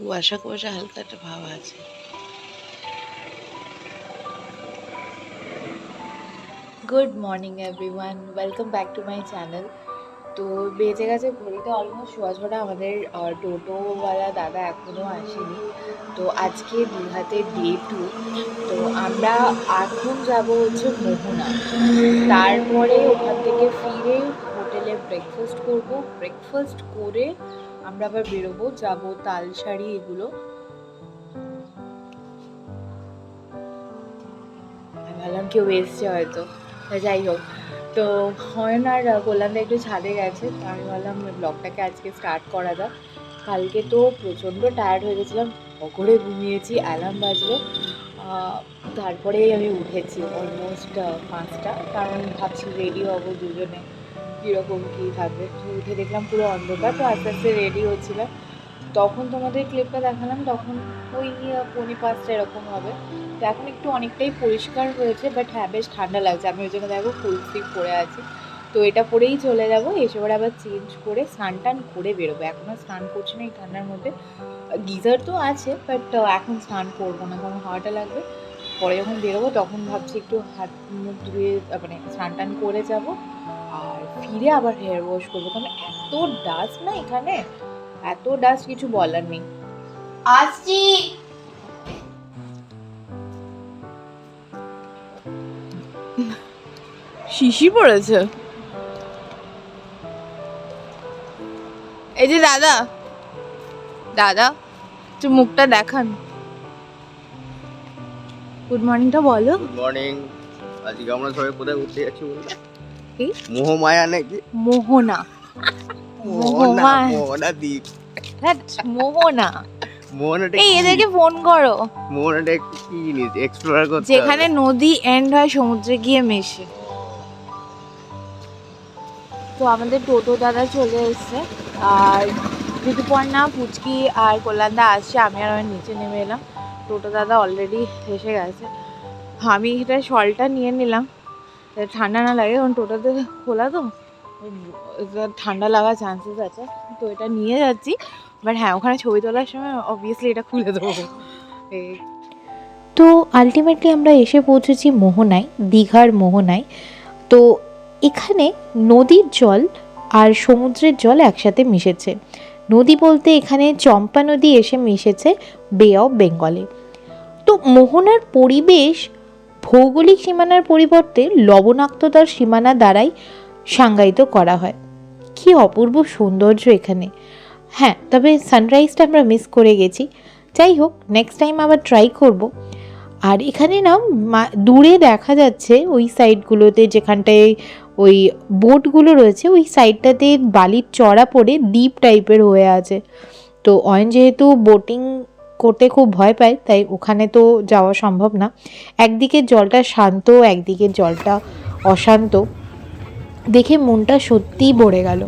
কুয়াশা কুয়াশা হালকা একটা ভাব আছে। Good morning everyone, welcome back to my channel. তো বেজে গেছে ঘড়িতে অলমোস্ট সোয়া ছটা। আমাদের টোটোওয়ালা দাদা এখনও আসেনি। তো আজকে দীঘাতে ডে 2। তো আমরা এখন যাব হচ্ছে মোহনা। তারপরে ওখান থেকে ফিরে হোটেলে ব্রেকফাস্ট করব। ব্রেকফাস্ট করে আমরা আবার বেরোবো, যাব তালসারি এগুলো। আমি ভাবলাম কেউ এসছে হয়তো, যাই হোক। তো হয়ন আর কল্যাণদা একটু ছাদে গেছে, তো আমি ভাবলাম ব্লগটাকে আজকে স্টার্ট করা যাক। কালকে তো প্রচণ্ড টায়ার্ড হয়ে গেছিলাম, করে ঘুমিয়েছি, অ্যালার্ম বাজলো। তারপরেই আমি উঠেছি অলমোস্ট 5টা, কারণ ভাবছি রেডি হবো দুজনে, কীরকম কী থাকবে। তো উঠে দেখলাম পুরো অন্ধকার, তো আস্তে আস্তে রেডি হচ্ছিলাম। তখন তোমাদের ক্লিপটা দেখালাম, তখন ওই 4:45 এরকম হবে। তো এখন একটু অনেকটাই পরিষ্কার হয়েছে, বাট হ্যাঁ বেশ ঠান্ডা লাগছে। আমি ওই জন্য দেখো ফুল স্লিভ পরে আছি। তো এটা পরেই চলে যাব, এসে পরে আবার চেঞ্জ করে স্নান টান করে বেরোবো। এখনও স্নান করছি না এই ঠান্ডার মধ্যে, গিজার তো আছে, বাট এখন স্নান করবো না, কারণ হাওয়াটা লাগবে। পরে যখন বেরোবো তখন ভাবছি একটু হাত মুখ ধুয়ে মানে স্নান টান করে যাব, আর ফিরে আবার হেয়ার ওয়াশ করবো, কারণ এত ডাস্ট না এখানে, এত ডাস্ট কিছু বলার নেই। আসছি। শিশি পড়েছে। এই যে দাদা, দাদা একটু মুখটা দেখান। গুড মর্নিংটা বলো। Good morning. আজকে আমরা সবাই কোথায় ঘুরতে যাচ্ছি বলতো? কি? মোহমায়া নাকি? মোহনা। মোহনা, মোহনা দ্বীপ। মোহনা। মোহনাটা এই কি? এদেরকে ফোন করো। মোহনাটা কি জিনিস এক্সপ্লোর করতে হবে? যেখানে নদী এন্ড হয় সমুদ্রে গিয়ে মেশে। তো আমাদের টোটো দাদা চলে এসছে, আর ঋতুপর্ণা, পুচকি আর কল্যাণদা আসছে। আমি আর নিচে নেমে এলাম, টোটো দাদা অলরেডি এসে গেছে। আমি এটা শলটা নিয়ে নিলাম ঠান্ডা না লাগে, কারণ টোটোতে খোলা তো ঠান্ডা লাগার চান্সেস আছে। তো এটা নিয়ে যাচ্ছি, বাট হ্যাঁ ওখানে ছবি তোলার সময় অবভিয়াসলি এটা খুলে দেবো। তো আলটিমেটলি আমরা এসে পৌঁছেছি মোহনায়, দীঘার মোহনায়। তো এখানে নদীর জল আর সমুদ্রের জল একসাথে মিশেছে। নদী বলতে এখানে চম্পা নদী এসে মিশেছে বে অফ বেঙ্গলে। তো মোহনার পরিবেশ ভৌগোলিক সীমানার পরিবর্তে লবণাক্ততার সীমানা দ্বারাই সংজ্ঞায়িত করা হয়। কি অপূর্ব সৌন্দর্য এখানে। হ্যাঁ, তবে সানরাইজটা আমরা মিস করে গেছি। যাই হোক, নেক্সট টাইম আবার ট্রাই করব। আর এখানে না দূরে দেখা যাচ্ছে ওই সাইডগুলোতে, যেখানটায় ওই বোটগুলো রয়েছে, ওই সাইডটাতে বালির চড়া পড়ে দ্বীপ টাইপের হয়ে আছে। তো অয়ন যেহেতু বোটিং করতে খুব ভয় পায়, তাই ওখানে তো যাওয়া সম্ভব না। একদিকে জলটা শান্ত, একদিকে জলটা অশান্ত, দেখে মনটা সত্যিই ভরে গেল।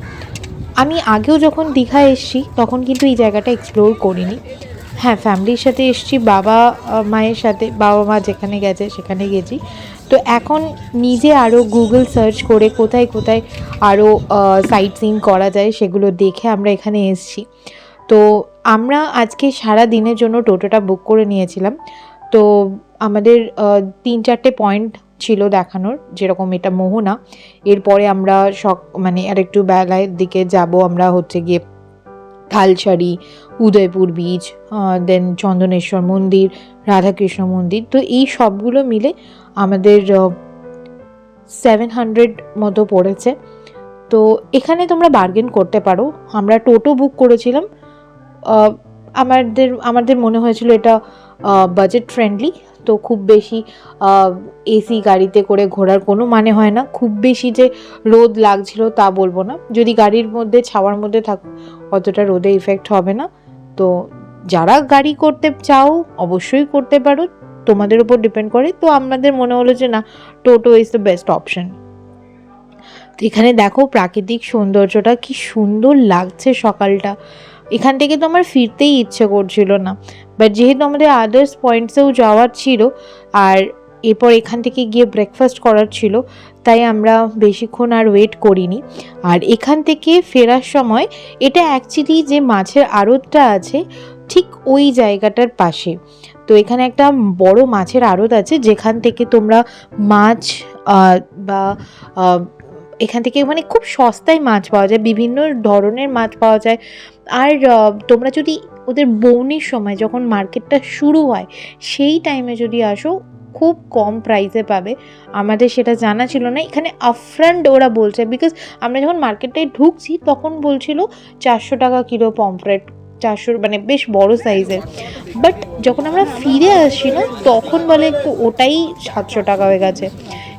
আমি আগেও যখন দীঘা এসেছি তখন কিন্তু এই জায়গাটা এক্সপ্লোর করিনি। হ্যাঁ, ফ্যামিলির সাথে এসেছি, বাবা মায়ের সাথে, বাবা মা যেখানে গেছে সেখানে গেছি। তো এখন নিজে আরও গুগল সার্চ করে কোথায় কোথায় আরও সাইট সিইং করা যায় সেগুলো দেখে আমরা এখানে এসেছি। তো আমরা আজকে সারা দিনের জন্য টোটোটা বুক করে নিয়েছিলাম। তো আমাদের 3-4টে পয়েন্ট ছিল দেখানোর, যেরকম এটা মোহনা। এরপরে আমরা মানে আর একটু বেলার দিকে যাব, আমরা হচ্ছে গিয়ে থালসারি, উদয়পুর বিচ, দেন চন্দনেশ্বর মন্দির, রাধাকৃষ্ণ মন্দির। তো এই সবগুলো মিলে আমাদের 700 মতো পড়েছে। তো এখানে তোমরা বার্গেন করতে পারো। আমরা টোটো বুক করেছিলাম, আমাদের মনে হয়েছিল এটা বাজেট ফ্রেন্ডলি। তো খুব বেশি এসি গাড়িতে করে ঘোরার কোনো মানে হয় না। খুব বেশি যে রোদ লাগছিল তা বলবো না, যদি গাড়ির মধ্যে ছাওয়ার মধ্যে থাকো অতটা রোদে ইফেক্ট হবে না। তো যারা গাড়ি করতে চাও অবশ্যই করতে পারো, তোমাদের উপর ডিপেন্ড করে। তো আমাদের মনে হলো যে না, টোটো ইজ দ্য বেস্ট অপশন। তো এখানে দেখো প্রাকৃতিক সৌন্দর্যটা কি সুন্দর লাগছে সকালটা। এখান থেকে তো আমার ফিরতেই ইচ্ছে করছিল না, বাট যেহেতু আমাদের আদার্স পয়েন্টসেও যাওয়ার ছিল আর এরপর এখান থেকে গিয়ে ব্রেকফাস্ট করার ছিল, তাই আমরা বেশিক্ষণ আর ওয়েট করিনি। আর এখান থেকে ফেরার সময়, এটা অ্যাকচুয়ালি যে মাছের আড়তটা আছে ঠিক ওই জায়গাটার পাশে। তো এখানে একটা বড় মাছের আড়ত আছে, যেখান থেকে তোমরা মাছ বা এখান থেকে মানে খুব সস্তায় মাছ পাওয়া যায়, বিভিন্ন ধরনের মাছ পাওয়া যায়। আর তোমরা যদি ওদের বৌনির সময় যখন মার্কেটটা শুরু হয় সেই টাইমে যদি আসো, খুব কম প্রাইসে পাবে। আমাদের সেটা জানা ছিল না, এখানে আপফ্রন্ট ওরা বলছে, বিকজ আমরা যখন মার্কেটটায় ঢুকছি তখন বলছিল 400 টাকা কিলো পমফ্রেট, 400 মানে বেশ বড় সাইজের। বাট যখন আমরা ফিরে আসছি না তখন বলে একটু ওটাই 700 টাকা হয়ে গেছে।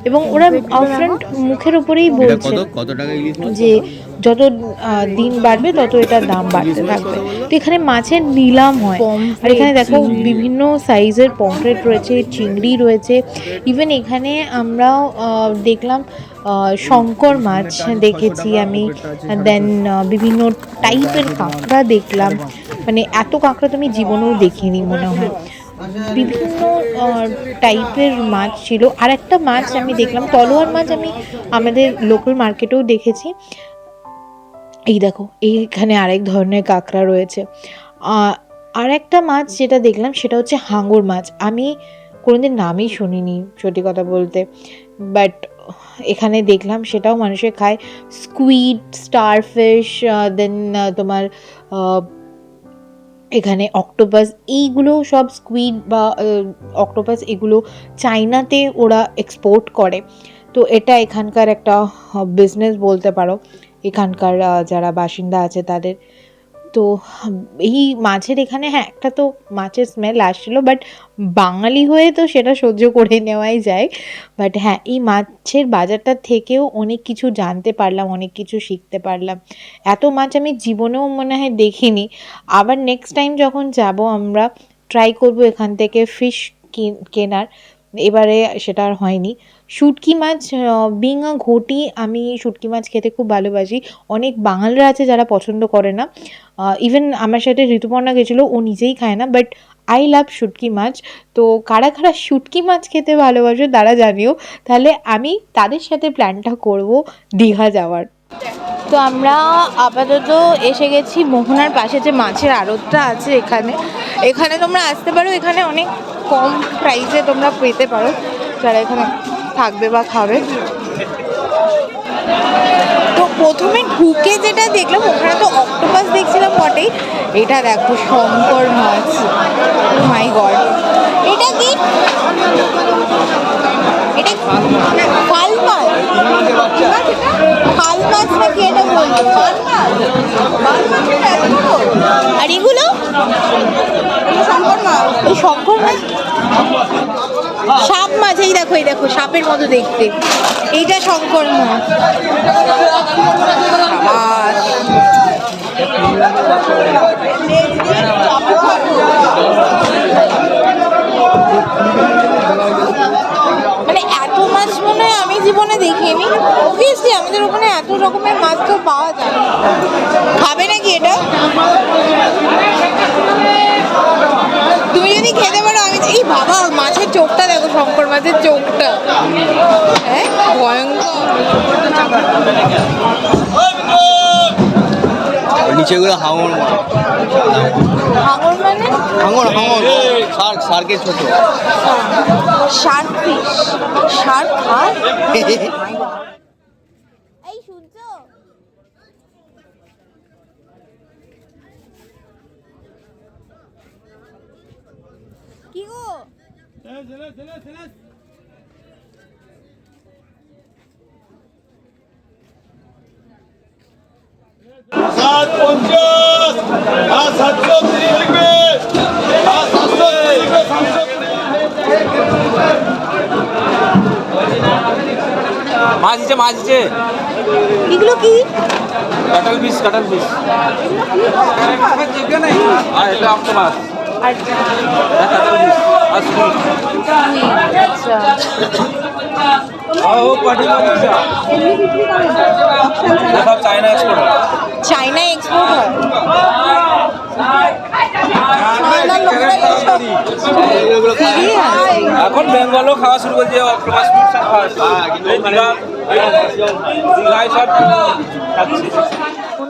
এবং ওরা আপফ্রন্ট মুখের উপরেই এটা বলছে কত টাকা ইলিশ মাছ? যে যত দিন বাড়বে তত এটার দাম বাড়তে থাকবে। তো এখানে মাছের নিলাম হয়, আর এখানে দেখো বিভিন্ন সাইজের পমফ্রেট রয়েছে, চিংড়ি রয়েছে। ইভেন এখানে আমরাও দেখলাম শঙ্কর মাছ দেখেছি আমি, দেন বিভিন্ন টাইপের কাঁকড়া দেখলাম, মানে এত কাঁকড়া তো আমি জীবনেও দেখিনি মনে হয়। বিভিন্ন টাইপের মাছ ছিল। আর একটা মাছ আমি দেখলাম, তলোয়ার মাছ, আমি আমাদের লোকাল মার্কেটেও দেখেছি। এই দেখো এইখানে আরেক ধরনের কাঁকড়া রয়েছে। আর একটা মাছ যেটা দেখলাম সেটা হচ্ছে হাঙর মাছ। আমি কোনোদিন নামই শুনিনি সত্যি কথা বলতে, বাট এখানে দেখলাম সেটাও মানুষে খায়। স্কুইড, স্টারফিশ, দেন তোমার এখানে অক্টোপাস, এইগুলো সব স্কুইড বা অক্টোপাস এগুলো চাইনাতে ওরা এক্সপোর্ট করে। তো এটা এখানকার একটা বিজনেস বলতে পারো, এখানকার যারা বাসিন্দা আছে তাদের। তো এই মাছের এখানে হ্যাঁ একটা তো মাছের স্মেল আসছিলো, বাট বাঙালি হয়ে তো সেটা সহ্য করে নেওয়াই যায়। বাট হ্যাঁ, এই মাছের বাজারটা থেকেও অনেক কিছু জানতে পারলাম, অনেক কিছু শিখতে পারলাম। এত মাছ আমি জীবনেও মনে হয় দেখিনি। আবার নেক্সট টাইম যখন যাব আমরা ট্রাই করব এখান থেকে ফিশ কেনার। এবারে সেটা আর হয়নি। শুটকি মাছ, বিং আ ঘটি, আমি শুটকি মাছ খেতে খুব ভালোবাসি। অনেক বাঙালিরা আছে যারা পছন্দ করে না, ইভেন আমার সাথে ঋতুপর্ণা গেছিলো, ও নিজেই খায় না, বাট আই লাভ শুটকি মাছ। তো কারা কারা শুটকি মাছ খেতে ভালোবাসো তারা জানিও, তাহলে আমি তাদের সাথে প্ল্যানটা করব দীঘা যাওয়ার। তো আমরা আপাতত এসে গেছি মোহনার পাশে যে মাছের আড়তটা আছে এখানে। এখানে তোমরা আসতে পারো, এখানে অনেক কম প্রাইসে তোমরা পেতে পারো যারা এখানে থাকবে বা খাবে। তো প্রথমে ঢুকে যেটা দেখলাম ওখানে তো অক্টোপাস দেখছিলাম বটেই, এটা দেখো শঙ্কর মাছ, মাই গড। এটা কি, এটা ফাল মাছ, ফাল মাছ নাকি এটা বলবো। আর এগুলো শঙ্কর মাছ, এই শঙ্কর মাছ, সাপ মাছ, এই দেখো এই দেখো সাপের মতো দেখতে, এইটা শঙ্কর মাছ। মানে এত মাছ মনে হয় আমি জীবনে দেখিনি। অবভিয়াসলি আমাদের ওখানে এত রকমের মাছ তো পাওয়া যায়। খাবে নাকি এটা? তুমি যদি খেতে পারো, আমি এই বাবা মাছের চোখটা দেখো, শঙ্কর মাছের চোখটা, হ্যাঁ ভয়ঙ্কর। নিচেগুলো হাঙর মাছ। হাঙর মানে? হাঙর শার্কের ছোট। শার্ক ফিশ, শার্ক খায়? এই শুনছো? কি গো? মাছ দিচ্ছে, মাছ দিচ্ছে। এগুলো কি? কাটাল পিস, কাটাল পিস। আর এটা আমটো মাছ। আচ্ছা কাটাল পিস। আচ্ছা, ও পাটি মাছ দিচ্ছে। সব চায়না এক্সপোর্ট। চায়না এক্সপোর্ট হয়? এখন বেঙ্গলও খাওয়া শুরু করছে অক্টোপাস ফিশ খাওয়া। কিন্তু দীঘায় সব খাচ্ছে।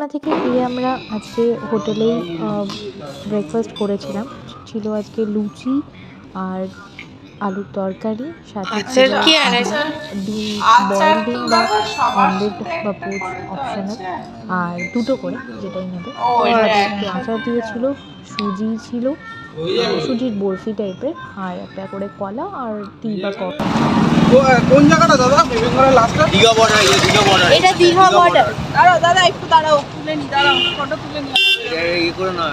চিড়িয়াখানা থেকে ফিরে আমরা আজকে হোটেলেই ব্রেকফাস্ট করেছিলাম। ছিল আজকে লুচি আর আলুর তরকারি, সাথে ছিল ডিম, বয়েল ডিম বা অমলেট বা পোচ অপশনাল, আর দুটো করে যেটাই নেবে। সাথে একটু আচার দিয়েছিল, সুজি ছিল, সুজির বরফি টাইপের, আর একটা করে কলা আর টি বা কফি। কোন জায়গাটা দাদা বেঙ্গলের লাস্টটা? Digha border, Digha border. এটা দীঘা বর্ডার। দাঁড়াও দাদা, একটু দাঁড়াও, তুলে নি, দাঁড়াও, ফটো তুলে নি। এই করে না,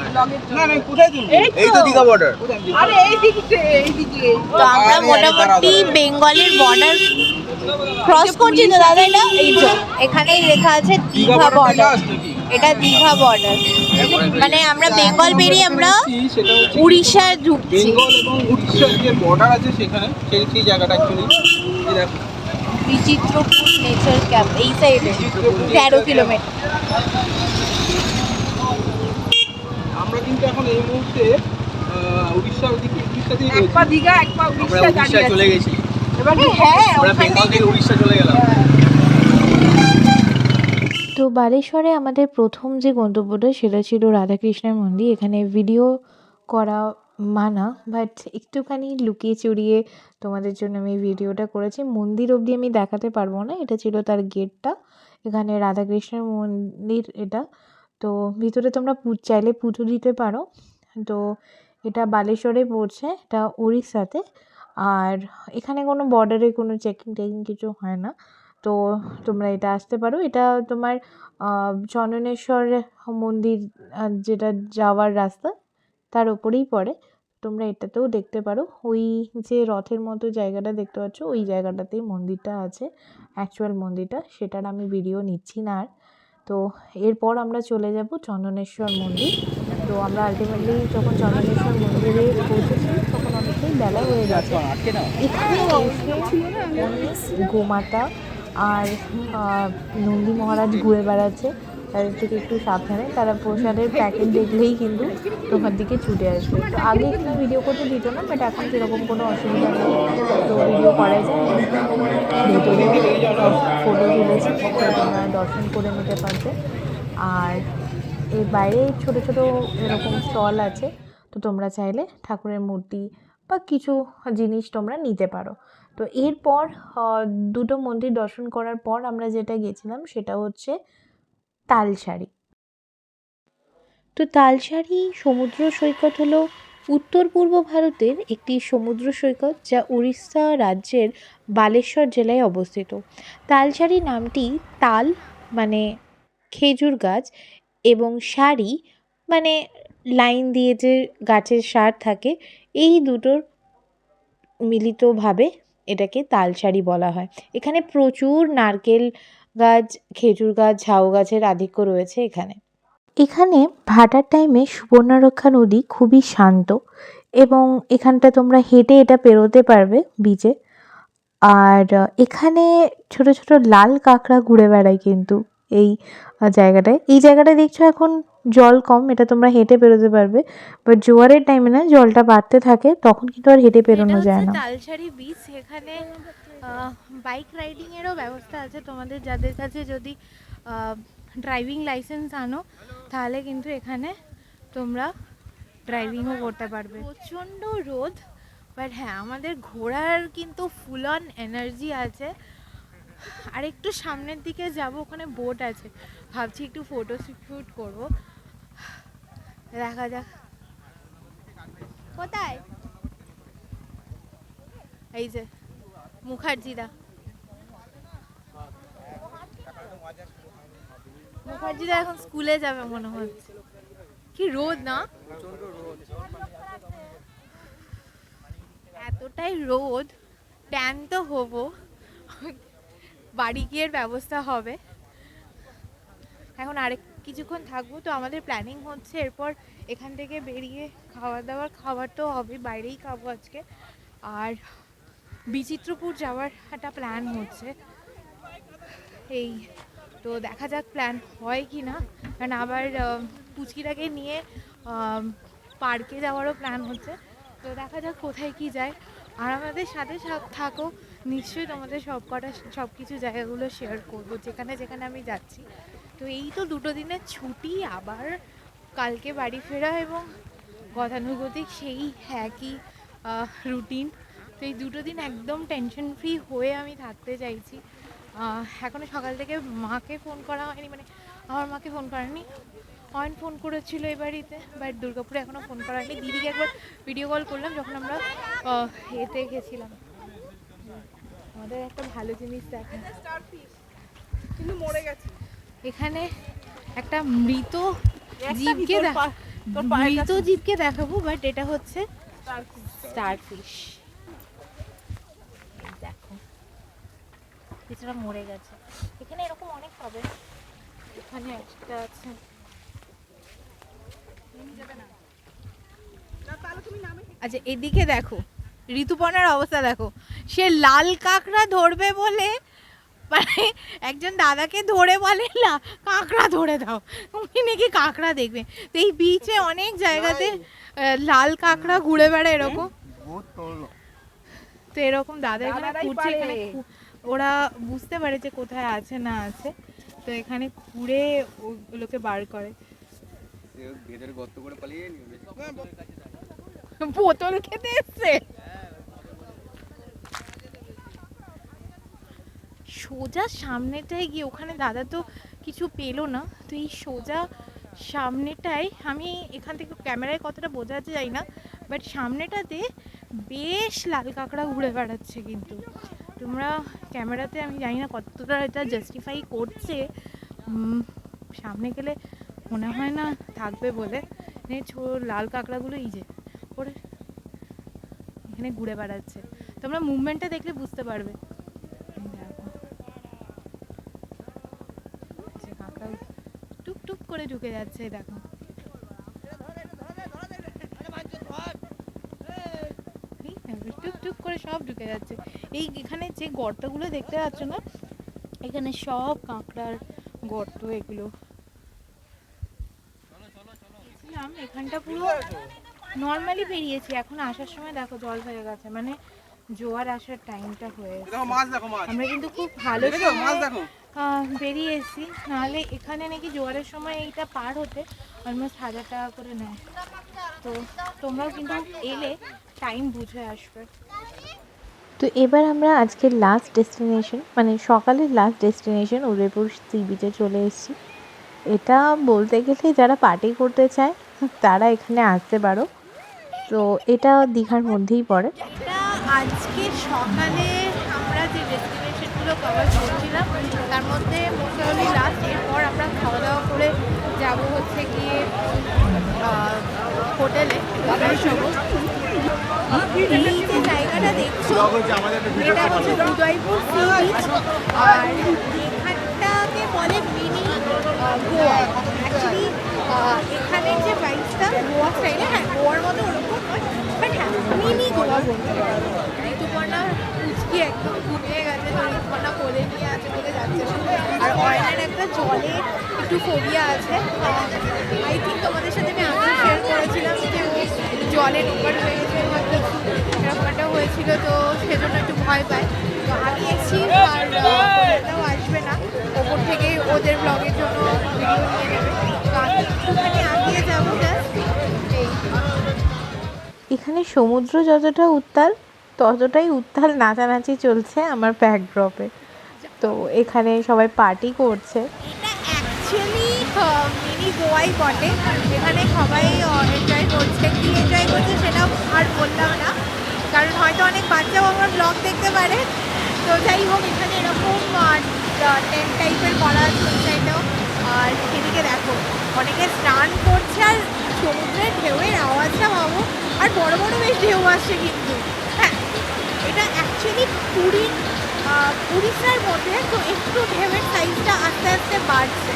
না না কোথায় তুমি? এই তো দীঘা বর্ডার। আরে এইদিকে, এইদিকে। তো আমরা মোটামুটি বেঙ্গলের বর্ডার ক্রস করছি তো দাদা। এটা এই তো এখানেই লেখা আছে দীঘা বর্ডার। এটা দীঘা বর্ডার, মানে আমরা বেঙ্গল পেরিয়ে আমরা সেটা হচ্ছে উড়িষ্যায় ঢুকছি। বেঙ্গল এবং উড়িষ্যার যে বর্ডার আছে সেখানে সেই জায়গাটা অ্যাকচুয়ালি এই দেখো বিচিত্রপুর নেচার ক্যাম্প এই সাইডে 13 কিলোমিটার। আমরা কিন্তু এখন এই মুহূর্তে উড়িষ্যার দিকে উড়িষ্যাতেই এক পা রয়েছি। দীঘা, এক পা আমরা উড়িষ্যা দাঁড়িয়ে উড়িষ্যা আছে। চলে গেছি, এবার হ্যাঁ আমরা বেঙ্গল থেকে উড়িষ্যা চলে গেলাম। তো বালেশ্বরে আমাদের প্রথম যে গন্তব্যটা সেটা ছিল রাধাকৃষ্ণের মন্দির। এখানে ভিডিও করা মানা, বাট একটুখানি লুকিয়ে চুরিয়ে তোমাদের জন্য আমি ভিডিওটা করেছি। মন্দির অবধি আমি দেখাতে পারবো না, এটা ছিল তার গেটটা। এখানে রাধাকৃষ্ণের মন্দির এটা। তো ভিতরে তোমরা চাইলে পুজো দিতে পারো। তো এটা বালেশ্বরে পড়ছে, এটা উড়িষ্যাতে। আর এখানে কোনো বর্ডারে কোনো চেকিং টেকিং কিছু হয় না। তো তোমরা এটা আসতে পারো। এটা তোমার চন্দনেশ্বর মন্দির যেটা যাওয়ার রাস্তা তার ওপরেই পড়ে। তোমরা এটাতেও দেখতে পারো। ওই যে রথের মতো জায়গাটা দেখতে পাচ্ছ, ওই জায়গাটাতেই মন্দিরটা আছে, অ্যাকচুয়াল মন্দিরটা। সেটার আমি ভিডিও নিচ্ছি না আর। তো এরপর আমরা চলে যাব চন্দনেশ্বর মন্দির। তো আমরা আলটিমেটলি যখন চন্দনেশ্বর মন্দিরে পৌঁছেছি তখন অনেকটাই বেলা হয়ে গেছে। এখানে এসে গোমাতা আর নন্দী মহারাজ ঘুরে বেড়াচ্ছে, তাদের থেকে একটু সাবধানে। তারা প্রসাদের প্যাকেট দেখলেই কিন্তু তোমার দিকে ছুটে আসবে। তো আগে একটু ভিডিও করতে দিত না, বাট এখন সেরকম কোনো অসুবিধা নেই, তো ভিডিও করা যায়। ভেতরে ফটো তুলেছি, তোমরা দর্শন করে নিতে পারবে। আর এর বাইরে ছোট ছোট এরকম স্টল আছে, তো তোমরা চাইলে ঠাকুরের মূর্তি বা কিছু জিনিস তোমরা নিতে পারো। তো এরপর দুটো মন্দির দর্শন করার পর আমরা যেটা গেছিলাম সেটা হচ্ছে তালসারি। তো তালসারি সমুদ্র সৈকত হলো উত্তর পূর্ব ভারতের একটি সমুদ্র সৈকত, যা উড়িষ্যা রাজ্যের বালেশ্বর জেলায় অবস্থিত। তালসারি নামটি তাল মানে খেজুর গাছ এবং সারি মানে লাইন দিয়ে যে গাছের সার থাকে, এই দুটোর মিলিতভাবে এটাকে তালসারি বলা হয়। এখানে প্রচুর নারকেল গাছ, খেজুর গাছ, ঝাউ গাছের আধিক্য রয়েছে এখানে। এখানে ভাটার টাইমে সুবর্ণরেখা নদী খুবই শান্ত, এবং এখানটা তোমরা হেঁটে এটা পেরোতে পারবে বিচে। আর এখানে ছোট ছোট লাল কাঁকড়া ঘুরে বেড়ায় কিন্তু এই জায়গাটায়। এই জায়গাটায় দেখছো এখন জল কম, এটা তোমরা হেঁটে পেরোতে পারবে, বাট জোয়ারের টাইমে না জলটা বাড়তে থাকে, তখন কিন্তু আর হেঁটে পেরোনো যায় না। তালসারি বিচ, এখানে বাইক রাইডিং এরও ব্যবস্থা আছে। তোমাদের যাদের কাছে যদি ড্রাইভিং লাইসেন্স আনো তাহলে কিন্তু এখানে তোমরা ড্রাইভিংও করতে পারবে। প্রচণ্ড রোদ, বাট হ্যাঁ আমাদের ঘোরার কিন্তু ফুল অন এনার্জি আছে। আর একটু সামনের দিকে যাব, ওখানে বোট আছে, ভাবছি একটু ফটো শ্যুট করবো, দেখা যাক। কোথায়? এই যে মুখার্জিদা, মুখার্জিদা এখন স্কুলে যাবে মনে হচ্ছে। কি রোদ না, এতটাই রোদ, ট্যান তো হবো, বাড়ি গিয়ে ব্যবস্থা হবে। এখন আরেক কিছুক্ষণ থাকবো। তো আমাদের প্ল্যানিং হচ্ছে এরপর এখান থেকে বেরিয়ে খাবার তো হবে, বাইরেই খাবো আজকে। আর বিচিত্রপুর যাওয়ার একটা প্ল্যান হচ্ছে, এই তো দেখা যাক প্ল্যান হয় কি না। কারণ আবার পুচকিটাকে নিয়ে পার্কে যাওয়ারও প্ল্যান হচ্ছে, তো দেখা যাক কোথায় কি যায়। আর আমাদের সাথে থাকো, নিশ্চয়ই তোমাদের সব কিছু জায়গাগুলো শেয়ার করবো, যেখানে যেখানে আমি যাচ্ছি তো এই তো 2 দিনের ছুটি, আবার কালকে বাড়ি ফেরা এবং গতানুগতিক সেই একই রুটিন। তো এই 2 দিন একদম টেনশন ফ্রি হয়ে আমি থাকতে চাইছি। এখনও সকাল থেকে মাকে ফোন করা হয়নি, মানে আমার মাকে ফোন করেনি, অয়ন ফোন করেছিল এই বাড়িতে, বাট দুর্গাপুরে এখনও ফোন করা হয়নি। দিদিকে একবার ভিডিও কল করলাম যখন আমরা এতে গেছিলাম। আমাদের একটা ভালো জিনিস দেখা, কিন্তু মরে গেছে। এখানে একটা মৃত জীবকে মৃত জীবকে দেখাবো, বাট এটা হচ্ছে স্টারফিশ। দেখো কিছুটা মরে গেছে। এখানে এরকম অনেক পাবে। এখানে একটা আছে। আচ্ছা এদিকে দেখো ঋতুপর্ণার অবস্থা দেখো, সে লাল কাঁকড়া ধরবে বলে মানে একজন দাদাকে ধরে বলে না কাঁকড়া ধরে দাও, উনি নাকি কাঁকড়া দেখবে। তো এই বিচে অনেক জায়গাতে লাল কাঁকড়া ঘুরে বেড়ায় এরকম। তো এরকম দাদা এখানে ঘুরছে, এখানে ওরা বুঝতে পারে যে কোথায় আছে না আছে, তো এখানে ঘুরে ওগুলোকে বার করে। ভেতরে গর্ত করে পালিয়ে বোতল খেতে এসছে। সোজা সামনেটায় গিয়ে ওখানে দাদা তো কিছু পেলো না, তো এই সোজা সামনেটায়, আমি এখান থেকে ক্যামেরায় কতটা বোঝা যাচ্ছে জানি না, বাট সামনেটাতে বেশ লাল কাঁকড়া ঘুরে বেড়াচ্ছে। কিন্তু তোমরা ক্যামেরাতে আমি জানি না কতটা এটা জাস্টিফাই করছে, সামনে গেলে মনে হয় না থাকবে বলে। লাল কাঁকড়াগুলো এই যে ওরে এখানে ঘুরে বেড়াচ্ছে, তোমরা মুভমেন্টটা দেখলে বুঝতে পারবে। কাঁকড়া টুকটুক করে ঢুকে যাচ্ছে, দেখো টুকটুক করে সব ঢুকে যাচ্ছে। এই এখানে যে গর্তগুলো দেখতে পাচ্ছ না, এখানে সব কাঁকড়ার গর্ত এগুলো। এখানটা পুরো নর্মালি বেরিয়েছি, এখন আসার সময় দেখো জল হয়ে গেছে, মানে জোয়ার আসার টাইমটা হয়ে গেছে। আমরা কিন্তু খুব ভালো বেরিয়েছি, নাহলে এখানে নাকি জোয়ারের সময় এইটা পার হতে অলমোস্ট 1000 টাকা করে নেয়। তো তোমরাও কিন্তু এলে টাইম বুঝে আসবে। তো এবার আমরা আজকের লাস্ট ডেস্টিনেশন, মানে সকালের লাস্ট ডেস্টিনেশন উদয়পুর সি বিচে চলে এসেছি। এটা বলতে গেলে যারা পার্টি করতে চায় তারা এখানে আসতে পারো। তো এটা দীঘার মধ্যেই পড়ে। এটা আজকে সকালে আমরা যে ডেস্টিনেশনগুলো কভার করছিলাম তার মধ্যে মোটামুটি লাস্ট। এরপর আমরা খাওয়া দাওয়া করে যাব হচ্ছে গিয়ে হোটেলে। এই যে জায়গাটা দেখছো এটা হচ্ছে উদয়পুর সি বিচ, আর এখানটাকে বলে মিনি গোয়া। অ্যাকচুয়ালি এখানের যে বাইকটা গোয়া স্টাইলে, হ্যাঁ গোয়ার মতো ওরকম নয়, বাট হ্যাঁ মিনি গোয়া বলতে পারবো। ঋতুপর্ণা পুচকি একদম ঘুমিয়ে গেছে, তো ঋতুপর্ণা কোলে নিয়ে আছে বলে যাচ্ছে না। আর অয়নের একটা জলে একটু ফোবিয়া আছে, আই থিঙ্ক তোমাদের সাথে আমি আগে শেয়ার করেছিলাম যে ও জলে নোংর হয়ে গেছে, হয়তো এরকম একটা হয়েছিল, তো সেজন্য একটু ভয় পায়। তো আমি এসেছি আর ওটাও আসবে না, ওপর থেকে ওদের ব্লগের জন্য ভিডিও নিয়ে নেবে। তো আমি একটুখানি আগিয়ে যাবো জাস্ট এই। এখানে সমুদ্র যতটা উত্তাল ততটাই উত্তাল নাচানাচি চলছে আমার ব্যাকড্রপে। তো এখানে সবাই পার্টি করছে। এটা অ্যাকচুয়ালি মিনি গোয়াই বটে, এখানে সবাই এনজয় করছে। কি এনজয় করছে সেটা আর বললাম না, কারণ হয়তো অনেক বাচ্চাও আমার ব্লগ দেখতে পারে। তো যাই হোক, এখানে এরকম টেন্ট টাইপের করা আছে ওই সাইডেও। আর সেদিকে দেখো অনেকে স্নান করছে, আর সমুদ্রের ঢেউয়ের আওয়াজটা ভাবো, আর বড় বড় বেশ ঢেউ আসছে। কিন্তু হ্যাঁ এটা অ্যাকচুয়ালি উড়িষ্যার মধ্যে, তো একটু ঢেউয়ের সাইজটা আস্তে আস্তে বাড়ছে।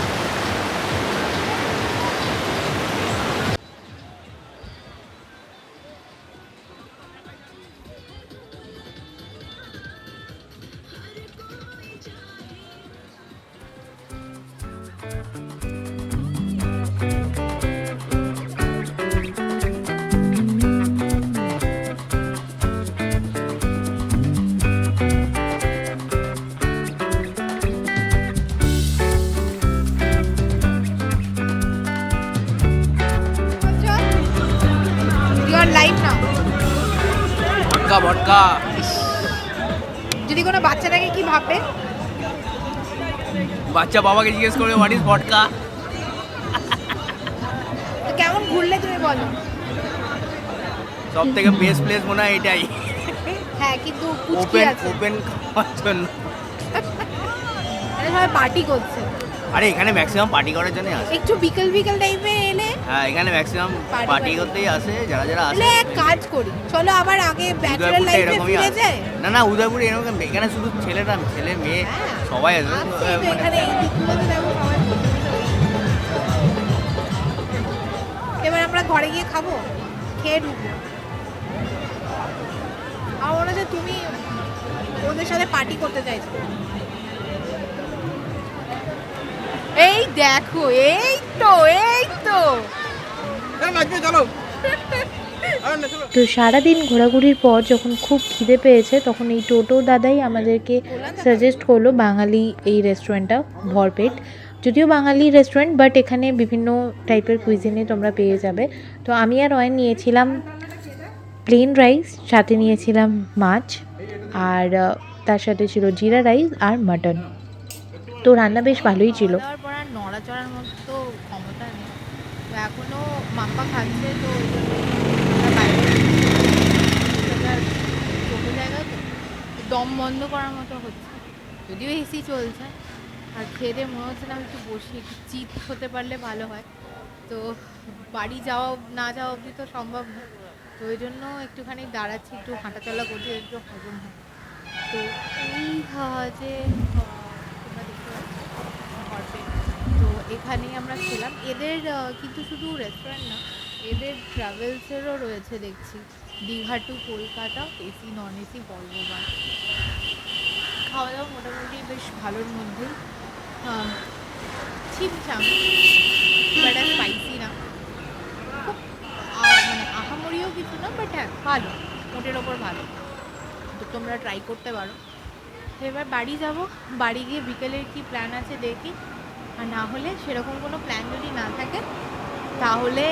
ভটকা ভটকা। যদি কোনো বাচ্চা থাকে কি ভাববে? বাচ্চা বাবাকে জিজ্ঞেস করবে হোয়াট ইজ ভটকা। তো কেমন ঘুরলে তুমি বলো? সব থেকে বেস্ট প্লেস মনে হয় এটাই, হ্যাঁ কিন্তু পুচকি ওপেন আছে, ওপেন খাওয়ার জন্য। আরে সবাই পার্টি করছে। আরে এখানে ম্যাক্সিমাম পার্টি করার জন্যই আসে। একটু বিকেল বিকেল টাইমে এলে হ্যাঁ এখানে ম্যাক্সিমাম Party পার্টি করে। করতেই আসে, যারা যারা আসে। তাহলে এক কাজ করি, চলো আবার আগে ব্যাচেলর উদয়পুরটা লাইফে এরকমই ফিরে আসে। যাই। না না উদয়পুরে এরকম, এখানে শুধু ছেলেরা, ছেলে মেয়ে হ্যাঁ। সবাই আসে। আছে তো এখানে এই দিকগুলোতে দেখো সবাই বসে বসে রয়েছে। এবার আমরা ঘরে গিয়ে খাবো, খেয়ে ঢুকবো। আমার মনে হচ্ছে তুমি ওদের সাথে পার্টি করতে চাইছো। এই দেখো, এই তো নাচবে চলো। আরে না চলো। তো সারাদিন ঘোরাঘুরির পর যখন খুব খিদে পেয়েছে তখন এই টোটো দাদাই আমাদেরকে সাজেস্ট করলো বাঙালি এই রেস্টুরেন্টটা, ভরপেট। যদিও বাঙালি রেস্টুরেন্ট বাট এখানে বিভিন্ন টাইপের কুইজিনে তোমরা পেয়ে যাবে। তো আমি আর অয়ন নিয়েছিলাম প্লেন রাইস, সাথে নিয়েছিলাম মাছ, আর তার সাথে ছিল জিরা রাইস আর মাটন। তো রান্না বেশ ভালোই ছিল। খাওয়ার পর আর নড়াচড়ার মতো ক্ষমতা নেই, তো এখনো মাম্পা খাচ্ছে, তো ওই জন্য আমরা বাইরে ছোটো জায়গা তো দম বন্ধ করার মতো হচ্ছে, যদিও এসি চলছে। আর খেয়ে দিয়ে মনে হচ্ছে না একটু বসি, একটু চিত হতে পারলে ভালো হয়। তো বাড়ি যাওয়া না যাওয়া অবধি তো সম্ভব না, তো ওই জন্য একটুখানি দাঁড়াচ্ছি, একটু হাঁটাচলা করছি, একটু হজম হয়। তো এই যে তোমরা দেখতে পাচ্ছ ভরপেট, তো এখানেই আমরা খেলাম। এদের কিন্তু শুধু রেস্টুরেন্ট না, এদের ট্রাভেলসেরও রয়েছে দেখছি, Digha to Kolkata, AC non AC Volvo bus. খাওয়া দাওয়া মোটামুটি বেশ ভালোর মধ্যেই, ছিমছাম, খুব একটা স্পাইসি না, খুব মানে আহামরিও কিছু না, বাট হ্যাঁ ভালো, মোটের ওপর ভালো। তো তোমরা ট্রাই করতে পারো। তো এবার বাড়ি যাব, বাড়ি গিয়ে বিকেলের কি প্ল্যান আছে দেখি, আর না হলে সেরকম কোনো প্ল্যান যদি না থাকে তাহলে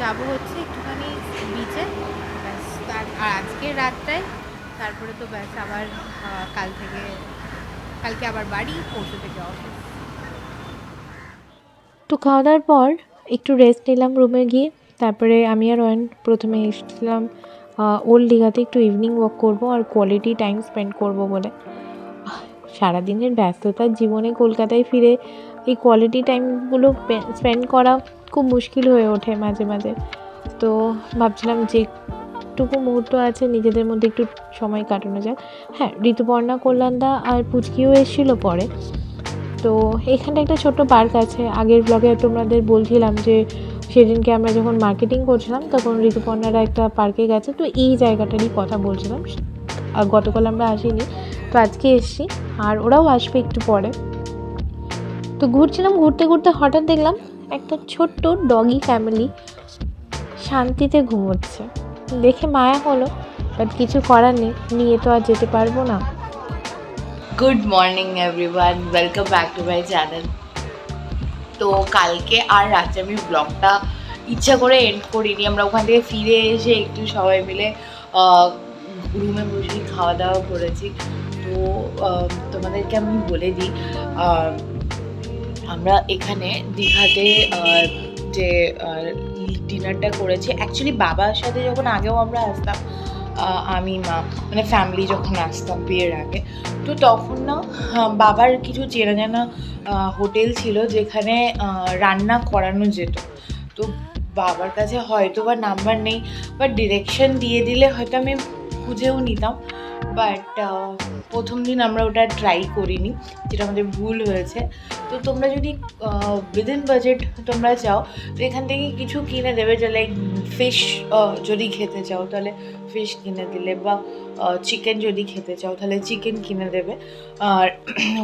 যাব হচ্ছে একটুখানি বিচে, ব্যাস। আর আজকের রাতটায় তারপরে তো ব্যাস আবার কালকে আবার বাড়ি, পরশু থেকে অফিস। তো খাওয়া দাওয়ার পর একটু রেস্ট নিলাম রুমে গিয়ে। তারপরে আমি আর অয়ন প্রথমে এসেছিলাম ওল্ড দীঘাতে একটু ইভিনিং ওয়াক করব আর কোয়ালিটি টাইম স্পেন্ড করব বলে। সারাদিনের ব্যস্ততার জীবনে কলকাতায় ফিরে এই কোয়ালিটি টাইমগুলো স্পেন্ড করা খুব মুশকিল হয়ে ওঠে মাঝে মাঝে। তো ভাবছিলাম যেটুকু মুহূর্ত আছে নিজেদের মধ্যে একটু সময় কাটানো যাক। হ্যাঁ, ঋতুপর্ণা, কল্যাণদা আর পুচকিও এসেছিলো পরে। তো এখানটা একটা ছোট্ট পার্ক আছে, আগের ব্লগে তোমাদের বলছিলাম যে সেদিনকে আমরা যখন মার্কেটিং করছিলাম তখন ঋতুপর্ণারা একটা পার্কে গেছে, তো এই জায়গাটারই কথা বলছিলাম। আর গতকাল আমরা আসিনি, তো আজকে এসছি, আর ওরাও আসবে একটু পরে। তো ঘুরছিলাম, ঘুরতে ঘুরতে হঠাৎ দেখলাম একটা ছোট্ট ডগি ফ্যামিলি শান্তিতে ঘুমোচ্ছে, দেখে মায়া হলো, বাট কিছু করার নেই, নিয়ে তো আর যেতে পারবো না। Good morning everyone, welcome back to my channel. তো কালকে আর রাত্রে আমি ব্লগটা ইচ্ছা করে এন্ড করিনি, আমরা ওখান থেকে ফিরে এসে একটু সবাই মিলে রুমে বসে খাওয়া দাওয়া করেছি। তো তোমাদেরকে আমি বলে দিই, আমরা এখানে দীঘাতে যে ডিনারটা করেছি, অ্যাকচুয়ালি বাবার সাথে যখন আগেও আমরা আসতাম, আমি মা মানে ফ্যামিলি যখন আসতাম বিয়ের আগে, তো তখন না বাবার কিছু চেনা জানা হোটেল ছিল যেখানে রান্না করানো যেত। তো বাবার কাছে হয়তো বা নাম্বার নেই, বা ডিরেকশন দিয়ে দিলে হয়তো আমি খুঁজেও নিতাম, বাট প্রথম দিন আমরা ওটা ট্রাই করিনি, যেটা আমাদের ভুল হয়েছে। তো তোমরা যদি উইদিন বাজেট তোমরা চাও তো এখান থেকে কিছু কিনে দেবে, যে লাইক ফিশ যদি খেতে চাও তাহলে ফিশ কিনে দিলে, বা চিকেন যদি খেতে চাও তাহলে চিকেন কিনে দেবে। আর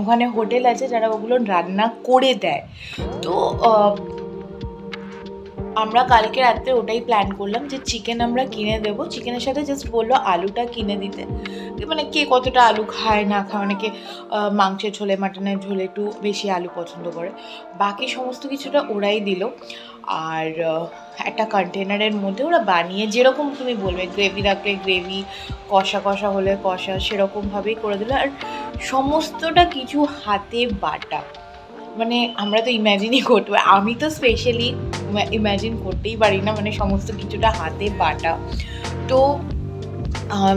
ওখানে হোটেল আছে যারা ওগুলো রান্না করে দেয়। তো আমরা কালকে রাত্রে ওটাই প্ল্যান করলাম যে চিকেন আমরা কিনে দেবো, চিকেনের সাথে জাস্ট বললো আলুটা কিনে দিতে, মানে কে কতটা আলু খায় না খায়, অনেকে মাংসের ঝোলে মাটনের ঝোলে একটু বেশি আলু পছন্দ করে, বাকি সমস্ত কিছুটা ওরাই দিল। আর একটা কন্টেনারের মধ্যে ওরা বানিয়ে যেরকম তুমি বলবে, গ্রেভি রাখলে গ্রেভি, কষা কষা হলে কষা, সেরকমভাবেই করে দিল। আর সমস্তটা কিছু হাতে বাটা, মানে আমরা তো ইম্যাজিনই করতে পারি, আমি তো স্পেশালি ইম্যাজিন করতেই পারি না, মানে সমস্ত কিছুটা হাতে বাটা। তো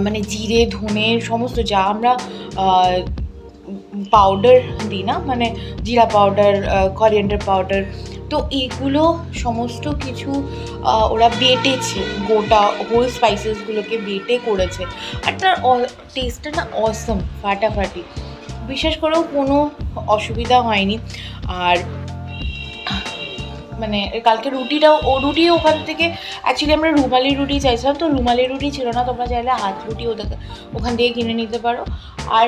মানে জিরে ধনে সমস্ত যা আমরা পাউডার দিই না, মানে জিরা পাউডার, করিয়েন্ডার পাউডার, তো এগুলো সমস্ত কিছু ওরা বেটেছে, গোটা হোল স্পাইসেসগুলোকে বেটে করেছে। আর তার টেস্টটা না অসম, ফাটাফাটি, বিশেষ করেও কোনো অসুবিধা হয়নি। আর মানে কালকে রুটিও ওখান থেকে, অ্যাকচুয়ালি আমরা রুমালি রুটি চাইছিলাম, তো রুমালি রুটি ছিল না, তোমরা চাইলে হাত রুটি ওখান থেকে কিনে নিতে পারো। আর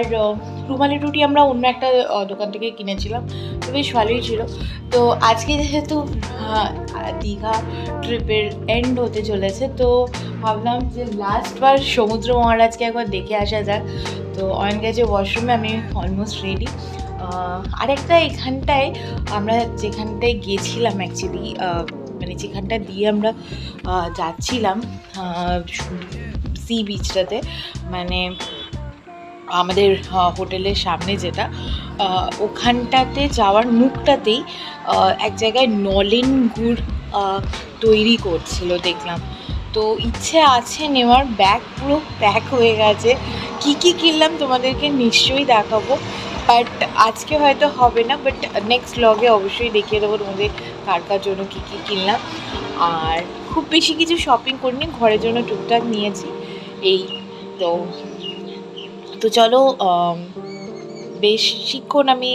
রুমালি রুটি আমরা অন্য একটা দোকান থেকে কিনেছিলাম, তো বেশ ভালোই ছিল। তো আজকে যেহেতু দীঘা ট্রিপের এন্ড হতে চলেছে, তো ভাবলাম যে লাস্টবার সমুদ্র মহারাজকে একবার দেখে আসা যাক। তো অয়ন গেছে ওয়াশরুমে, আমি অলমোস্ট রেডি। আরেকটা এখানটায় আমরা যেখানটায় গেছিলাম অ্যাকচুয়ালি, মানে যেখানটা দিয়ে আমরা যাচ্ছিলাম সি বিচটাতে, মানে আমাদের হোটেলের সামনে যেটা, ওখানটাতে যাওয়ার মুখটাতেই এক জায়গায় নলেন গুড় তৈরি করছিল দেখলাম। তো ইচ্ছে আছে নেওয়ার, ব্যাগ পুরো প্যাক হয়ে গেছে। কী কী কিনলাম তোমাদেরকে নিশ্চয়ই দেখাবো, বাট আজকে হয়তো হবে না, বাট নেক্সট ব্লগে অবশ্যই দেখিয়ে দেবো তোমাদের কার কার জন্য কী কী কিনলাম। আর খুব বেশি কিছু শপিং করিনি, ঘরের জন্য টুকটাক নিয়েছি এই। তো চলো, বেশিক্ষণ আমি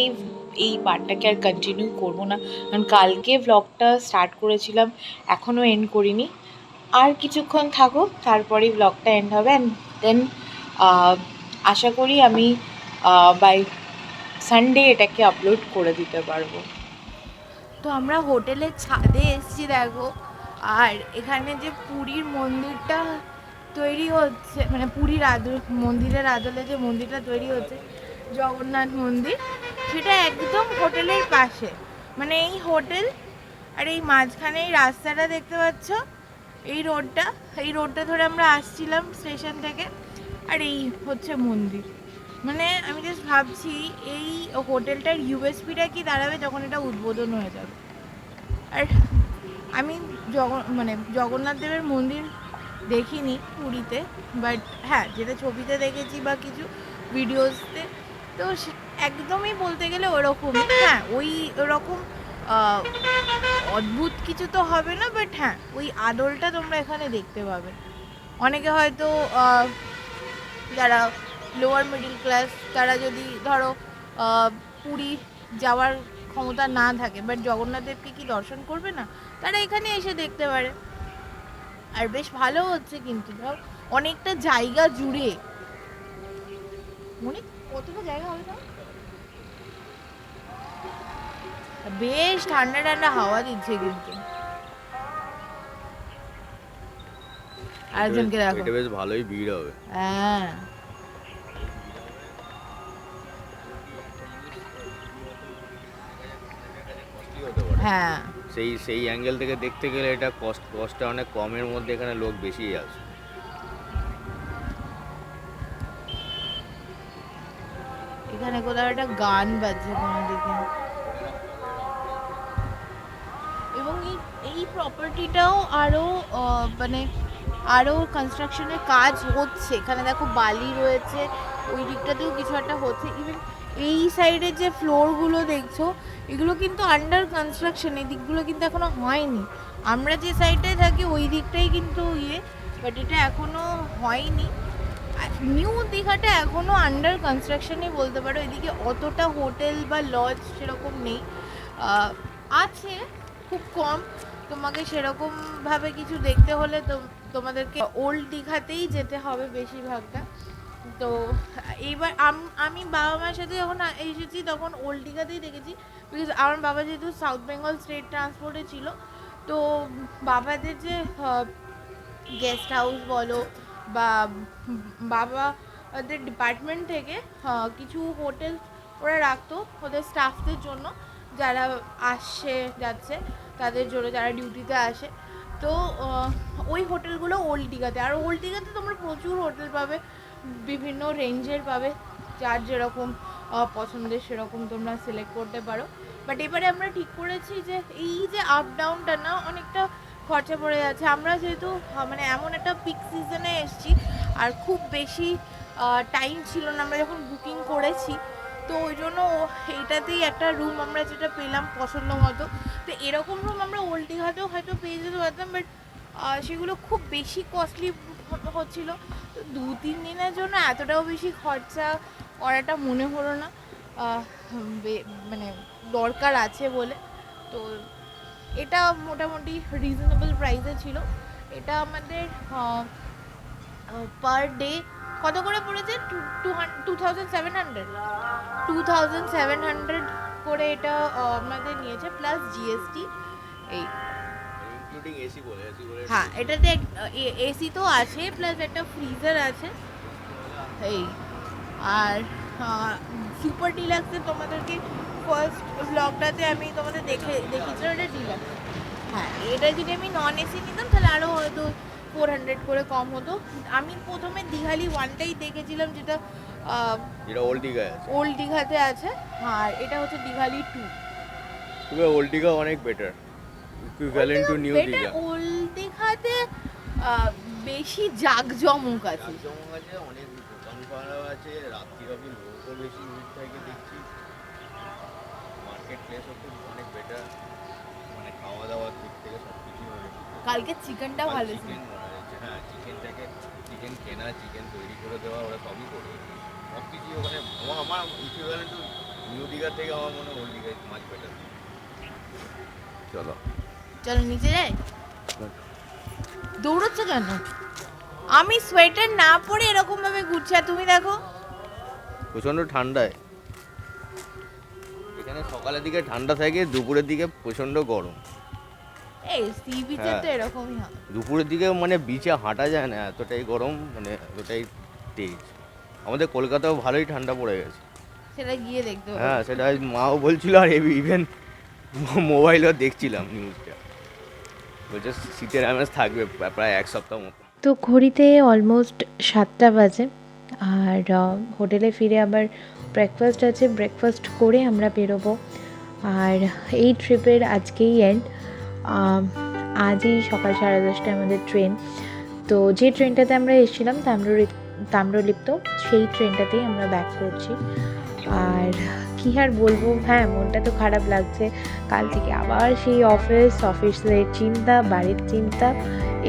এই পার্টটাকে আর কন্টিনিউ করবো না, কারণ কালকে ব্লগটা স্টার্ট করেছিলাম, এখনও এন্ড করিনি। আর কিছুক্ষণ থাকো, তারপরেই ব্লগটা এন্ড হবে। অ্যান্ড দেন আশা করি আমি বাই সানডে এটাকে আপলোড করে দিতে পারবো। তো আমরা হোটেলের ছাদে এসেছি দেখো, আর এখানে যে পুরীর মন্দিরটা তৈরি হচ্ছে, মানে পুরীর মন্দিরের আদলে যে মন্দিরটা তৈরি হচ্ছে, জগন্নাথ মন্দির, সেটা একদম হোটেলের পাশে, মানে এই হোটেল আর এই মাঝখানে এই রাস্তাটা দেখতে পাচ্ছ, এই রোডটা ধরে আমরা আসছিলাম স্টেশন থেকে, আর এই হচ্ছে মন্দির। মানে আমি জাস্ট ভাবছি এই হোটেলটার ইউএসপিটা কি দাঁড়াবে যখন এটা উদ্বোধন হয়ে যাবে। আর আমি মানে জগন্নাথ দেবের মন্দির দেখিনি পুরীতে, বাট হ্যাঁ যেটা ছবিতে দেখেছি বা কিছু ভিডিওসতে, তো একদমই বলতে গেলে ওরকমই। হ্যাঁ ওই ওরকম অদ্ভুত কিছু তো হবে না, বাট হ্যাঁ ওই আদলটা তোমরা এখানে দেখতে পাবে। অনেকে হয়তো যারা লোয়ার মিডিল ক্লাস, তারা যদি ধরো পুরী যাওয়ার ক্ষমতা না থাকে, বাট জগন্নাথ দেবকে কি দর্শন করবে না, তারা এখানে এসে দেখতে পারে। আর বেশ ভালো হচ্ছে, কিন্তু ধর অনেকটা জায়গা জুড়ে, অনেক কতটা জায়গা হবে না, বেশ ঠান্ডা ঠান্ডা হাওয়া দিচ্ছে কিন্তু। আরেকজনকে দেখো, এটা বেশ ভালোই ভিড় হবে। হ্যাঁ হ্যাঁ, সেই অ্যাঙ্গেল থেকে দেখতে গেলে এটা কস্টটা অনেক কমের মধ্যে, এখানে লোক বেশি আছে। এখানে কোথাও একটা গান বাজছে কোনো দিকে। এবং এই প্রপার্টিটাও আরও মানে আরও কনস্ট্রাকশনের কাজ হচ্ছে। এখানে দেখো বালি রয়েছে, ওই দিকটাতেও কিছু একটা হচ্ছে। ইভেন এই সাইডের যে ফ্লোরগুলো দেখছো, এগুলো কিন্তু আন্ডার কনস্ট্রাকশন, এই দিকগুলো কিন্তু এখনো হয়নি। আমরা যে সাইডটায় থাকি ওই দিকটাই কিন্তু বাট এটা এখনো হয়নি। নিউ দীঘাটা এখনো আন্ডার কনস্ট্রাকশনই বলতে পারো। এদিকে অতটা হোটেল বা লজ সেরকম নেই, আছে খুব কম। তোমাকে সেরকমভাবে কিছু দেখতে হলে তো তোমাদেরকে ওল্ড দীঘাতেই যেতে হবে বেশিরভাগটা। তো এইবার আমি বাবা মার সাথে যখন এসেছি তখন ওল্ড দীঘাতেই দেখেছি, বিকজ আমার বাবা যেহেতু সাউথ বেঙ্গল স্টেট ট্রান্সপোর্টে ছিল, তো বাবাদের যে গেস্ট হাউস বলো বা বাবাদের ডিপার্টমেন্ট থেকে কিছু হোটেল ওরা রাখতো ওদের স্টাফদের জন্য, যারা আসছে যাচ্ছে তাদের জন্য, যারা ডিউটিতে আসে। তো ওই হোটেলগুলো ওল্ড দীঘাতে, আর ওল্ড দীঘাতে তোমরা প্রচুর হোটেল পাবে, বিভিন্ন রেঞ্জের পাবে, যার যেরকম পছন্দের সেরকম তোমরা সিলেক্ট করতে পারো। বাট এবারে আমরা ঠিক করেছি যে এই যে আপ ডাউনটা না অনেকটা খরচা পড়ে যাচ্ছে। আমরা যেহেতু মানে এমন একটা পিক সিজনে এসেছি আর খুব বেশি টাইম ছিল না আমরা যখন বুকিং করেছি, তো ওই জন্য এইটাতেই একটা রুম আমরা যেটা পেলাম পছন্দ মতো। তো এরকম রুম আমরা ওল্ড দীঘাতেও হয়তো পেয়ে যেতে পারতাম, বাট সেগুলো খুব বেশি কস্টলি হচ্ছিল। তো 2-3 দিনের জন্য এতটাও বেশি খরচা করাটা মনে হলো না মানে দরকার আছে বলে। তো এটা মোটামুটি রিজনেবল প্রাইসে ছিল। এটা আমাদের পার ডে কত করে পড়েছে? 2700 করে এটা আমাদের নিয়েছে, প্লাস জিএসটি। এই ইনক্লুডিং এসি বলে হ্যাঁ, এটাতে এসি তো আছে, প্লাস একটা ফ্রিজার আছে এই। আর সুপার ডিলাক্সে তোমাদেরকে ফার্স্ট ব্লগটাতে আমি তোমাদের দেখিয়েছিলাম এটা ডিলাক্স। হ্যাঁ, এটা যদি আমি নন এসি নিতাম তাহলে আরও হয়তো 400 করে কম হতো। আমি প্রথমে দীঘালি 1টাই দেখেছিলাম, যেটা ওল্ড দীঘায় আছে। ওল্ড দীঘাতে আছে, আর এটা হচ্ছে দীঘালি 2। তবে ওল্ড দীঘা অনেক better, equivalent to new Digha. Old দীঘাতে বেশি জাঁকজমক আছে, অনেক দোকান পাড়া আছে, রাত্রিব্যাপী লোকও বেশি ভিড় থাকে দেখছি। মার্কেট প্লেসও খুব অনেক বেটার, মানে খাওয়া দাওয়ার দিক থেকে সব কিছু কালকে চিকেনটা ভালো ছিল। হ্যাঁ, চিকেন কেনা, চিকেন তৈরি করে দেওয়া, ওরা সবই করে সব কিছু ওখানে। আমার ইকুইভ্যালেন্ট টু নিউ দীঘা থেকে আমার মনে হয় ওল্ড দীঘায় মাছ বেটার। চলো নিচে যাই। দৌড়চ্ছ কেন? আমি সোয়েটার না পরে এরকম ভাবে ঘুরছি, আর তুমি দেখো প্রচণ্ড ঠান্ডায়। এখানে সকালের দিকে ঠান্ডা থাকে, দুপুরের দিকে প্রচণ্ড গরম। এই সি বিচে তো এরকমই হয়। দুপুরের দিকে মানে বিচে হাঁটা যায় না, এতটাই গরম, মানে এতটাই তেজ। আমাদের কলকাতাও ভালোই ঠান্ডা পড়ে গেছে, সেটা গিয়ে দেখতে হবে। হ্যাঁ সেটা মাও বলছিল, আর ইভেন মোবাইলেও দেখছিলাম নিউজটা, বলছে শীতের আমেজ থাকবে প্রায় 1 সপ্তাহ মতো। তো ঘড়িতে অলমোস্ট 7টা বাজে, আর হোটেলে ফিরে আবার ব্রেকফাস্ট আছে, ব্রেকফাস্ট করে আমরা বেরোবো। আর এই ট্রিপের আজকেই এন্ড। আজই সকাল 10:30টায় আমাদের ট্রেন। তো যে ট্রেনটাতে আমরা এসেছিলাম তাম্রলিপ্ত, সেই ট্রেনটাতেই আমরা ব্যাক করছি। আর কী আর বলবো, হ্যাঁ মনটা তো খারাপ লাগছে। কাল থেকে আবার সেই অফিসের চিন্তা, বাড়ির চিন্তা।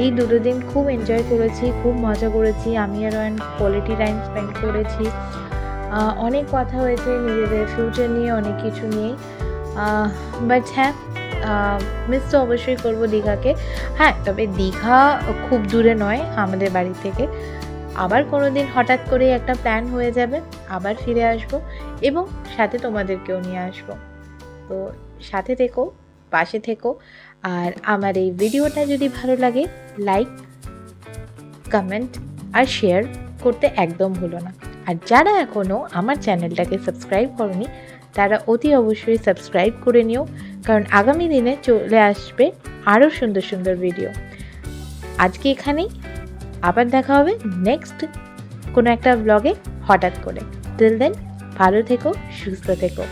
এই 2 দিন খুব এনজয় করেছি, খুব মজা করেছি। আমি আর কোয়ালিটি টাইম স্পেন্ড করেছি, অনেক কথা হয়েছে নিজেদের ফিউচার নিয়ে, অনেক কিছু নিয়ে। বাট হ্যাঁ, মিস তো অবশ্যই করবো দীঘাকে। হ্যাঁ, তবে দীঘা খুব দূরে নয় আমাদের বাড়ি থেকে। আবার কোনো দিন হঠাৎ করে একটা প্ল্যান হয়ে যাবে, আবার ফিরে আসবো এবং সাথে তোমাদেরকেও নিয়ে আসবো। তো সাথে থেকো, পাশে থেকো। আর আমার এই ভিডিওটা যদি ভালো লাগে, লাইক, কমেন্ট আর শেয়ার করতে একদম ভুলো না। আর যারা এখনও আমার চ্যানেলটাকে সাবস্ক্রাইব করনি, তারা অতি অবশ্যই সাবস্ক্রাইব করে নিও, কারণ আগামী দিনে চলে আসবে আরও সুন্দর সুন্দর ভিডিও। আজকে এখানেই, আবার দেখা হবে নেক্সট কোনো একটা ব্লগে হঠাৎ করে। টিল দেন ভালো থেকো, সুস্থ থেকো।